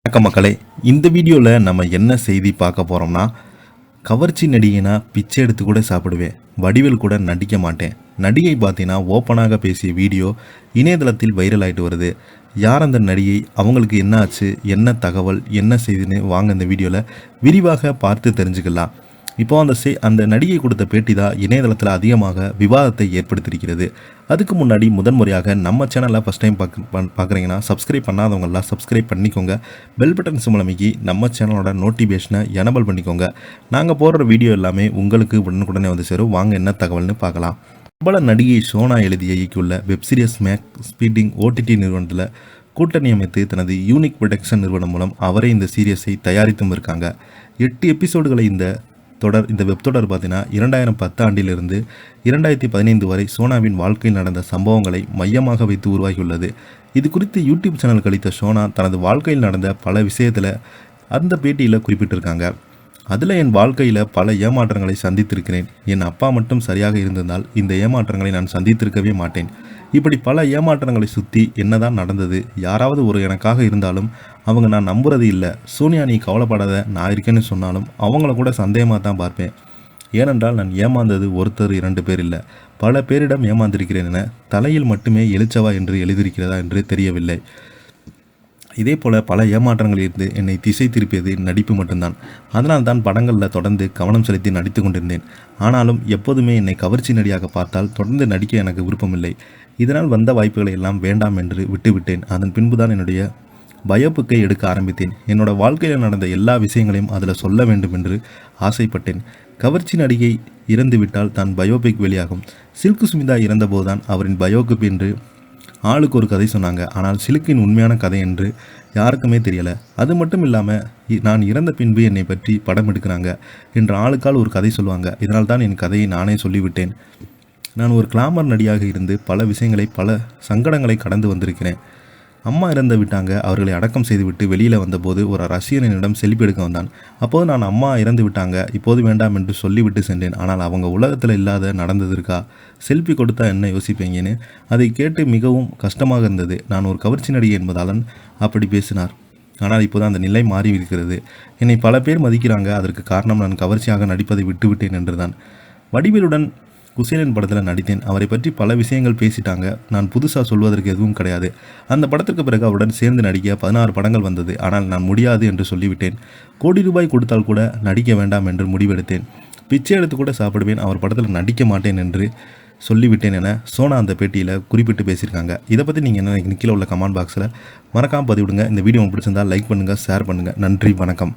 வணக்கம் மக்களே, இந்த வீடியோவில் நம்ம என்ன செய்தி பார்க்க போகிறோம்னா, கவர்ச்சி நடிகைனா பிச்சை எடுத்து கூட சாப்பிடுவேன், வடிவேல் கூட நடிக்க மாட்டேன். நடிகை பார்த்தீங்கன்னா ஓப்பனாக பேசிய வீடியோ இணையதளத்தில் வைரல் ஆகிட்டு வருது. யார் அந்த நடிகை, அவங்களுக்கு என்ன ஆச்சு, என்ன தகவல், என்ன செய்தின்னு வாங்க இந்த வீடியோவில் விரிவாக பார்த்து தெரிஞ்சுக்கலாம். இப்போது அந்த நடிகை கொடுத்த பேட்டி தான் இணையதளத்தில் அதிகமாக விவாதத்தை ஏற்படுத்தியிருக்கிறது. அதுக்கு முன்னாடி முதன்முறையாக நம்ம சேனலில் ஃபஸ்ட் டைம் பார்க்குறீங்கன்னா சப்ஸ்கிரைப் பண்ணாதவங்களாம் சப்ஸ்கிரைப் பண்ணிக்கோங்க. பெல் பட்டன் சிம்பளமைக்கு நம்ம சேனலோட நோட்டிஃபிகேஷனை எனபிள் பண்ணிக்கோங்க. நாங்கள் போடுற வீடியோ எல்லாமே உங்களுக்கு உடனுக்குடனே வந்து சேரும். வாங்க என்ன தகவல்னு பார்க்கலாம். பிரபல நடிகை சோனா எழுதிய இயக்கியுள்ள வெப்சீரிஸ் மேக் ஸ்பீடிங் OTT நிறுவனத்தில் கூட்டணி அமைத்து தனது யூனிக் ப்ரொடக்ஷன் நிறுவனம் மூலம் அவரே இந்த சீரியஸை தயாரித்தும் இருக்காங்க. 8 எபிசோடுகளை இந்த வெப் தொடர் பார்த்தீங்கன்னா 2010 ஆண்டிலிருந்து 2015 வரை சோனாவின் வாழ்க்கையில் நடந்த சம்பவங்களை மையமாக வைத்து உருவாகியுள்ளது. இது குறித்து யூடியூப் சேனல் கழித்த சோனா தனது வாழ்க்கையில் நடந்த பல விஷயத்தில் அந்த பேட்டியில் குறிப்பிட்டிருக்காங்க. அதில் என் வாழ்க்கையில் பல ஏமாற்றங்களை சந்தித்திருக்கிறேன். என் அப்பா மட்டும் சரியாக இருந்திருந்தால் இந்த ஏமாற்றங்களை நான் சந்தித்திருக்கவே மாட்டேன். இப்படி பல ஏமாற்றங்களை சுற்றி என்னதான் நடந்தது, யாராவது ஒரு எனக்காக இருந்தாலும் அவங்க நான் நம்புறது இல்லை. சோனியா நீ கவலைப்படாத, நான் இருக்கேன்னு சொன்னாலும் அவங்கள கூட சந்தேகமாக தான் பார்ப்பேன். ஏனென்றால் நான் ஏமாந்தது ஒருத்தர் 2 பேர் இல்லை, பல பேரிடம் ஏமாந்திருக்கிறேன் என தலையில் மட்டுமே எழுச்சவா என்று எழுதியிருக்கிறதா என்று தெரியவில்லை. இதே போல் பல ஏமாற்றங்கள் இருந்து என்னை திசை திருப்பியது நடிப்பு மட்டும்தான். அதனால் தான் படங்களில் தொடர்ந்து கவனம் செலுத்தி நடித்து கொண்டிருந்தேன். ஆனாலும் எப்போதுமே என்னை கவர்ச்சி நடிகையாக பார்த்தால் தொடர்ந்து நடிக்க எனக்கு விருப்பமில்லை. இதனால் வந்த வாய்ப்புகளை எல்லாம் வேண்டாம் என்று விட்டுவிட்டேன். அதன் பின்புதான் என்னுடைய பயோபிக்கை எடுக்க ஆரம்பித்தேன். என்னோட வாழ்க்கையில் நடந்த எல்லா விஷயங்களையும் அதில் சொல்ல வேண்டும் என்று ஆசைப்பட்டேன். கவர்ச்சி நடிகை இறந்துவிட்டால் தான் பயோபிக் வெளியாகும். சில்கு சுமிதா இறந்தபோதுதான் அவரின் பயோபிக் என்று ஆளுக்கு ஒரு கதை சொன்னாங்க. ஆனால் சிலுக்கின் உண்மையான கதை என்று யாருக்குமே தெரியலை. அது மட்டும் இல்லாமல் நான் இறந்த பின்பு என்னை பற்றி படம் எடுக்கிறாங்க என்ற ஆளுக்கால் ஒரு கதை சொல்லுவாங்க. இதனால் தான் என் கதையை நானே சொல்லிவிட்டேன். நான் ஒரு கிளாமர் நடிகையாக இருந்து பல விஷயங்களை, பல சங்கடங்களை கடந்து வந்திருக்கிறேன். அம்மா இறந்து விட்டாங்க. அவர்களை அடக்கம் செய்துவிட்டு வெளியில் வந்தபோது ஒரு ரசிகனிடம் செல்ஃபி எடுக்க வந்தான். அப்போது நான் அம்மா இறந்து விட்டாங்க, இப்போது வேண்டாம் என்று சொல்லிவிட்டு சென்றேன். ஆனால் அவங்க உலகத்தில் இல்லாத நடந்தது இருக்கா, செல்ஃபி கொடுத்தா என்ன யோசிப்பீங்கன்னு அதை கேட்டு மிகவும் கஷ்டமாக இருந்தது. நான் ஒரு கவர்ச்சி நடிகை என்பதால் அப்படி பேசினார். ஆனால் இப்போது அந்த நிலை மாறி இருக்கிறது. என்னை பல பேர் மதிக்கிறாங்க. அதற்கு காரணம் நான் கவர்ச்சியாக நடிப்பதை விட்டுவிட்டேன் என்றுதான். வடிவேலுடன் குசேலன் படத்தில் நடித்தேன். அவரை பற்றி பல விஷயங்கள் பேசிட்டாங்க. நான் புதுசாக சொல்வதற்கு எதுவும் கிடையாது. அந்த படத்திற்கு பிறகு அவருடன் சேர்ந்து நடிக்க 16 படங்கள் வந்தது. ஆனால் நான் முடியாது என்று சொல்லிவிட்டேன். கோடி ரூபாய் கொடுத்தால் கூட நடிக்க வேண்டாம் என்று முடிவெடுத்தேன். பிச்சை எடுத்து கூட சாப்பிடுவேன், அவர் படத்தில் நடிக்க மாட்டேன் என்று சொல்லிவிட்டேன் என சோனா அந்த பேட்டியில் குறிப்பிட்டு பேசியிருக்காங்க. இதை பற்றி நீங்கள் என்ன கீழே உள்ள கமெண்ட் பாக்ஸில் மறக்காமல் பதிவிடுங்க. இந்த வீடியோ உங்களுக்கு பிடிச்சிருந்தால் லைக் பண்ணுங்கள், ஷேர் பண்ணுங்கள். நன்றி, வணக்கம்.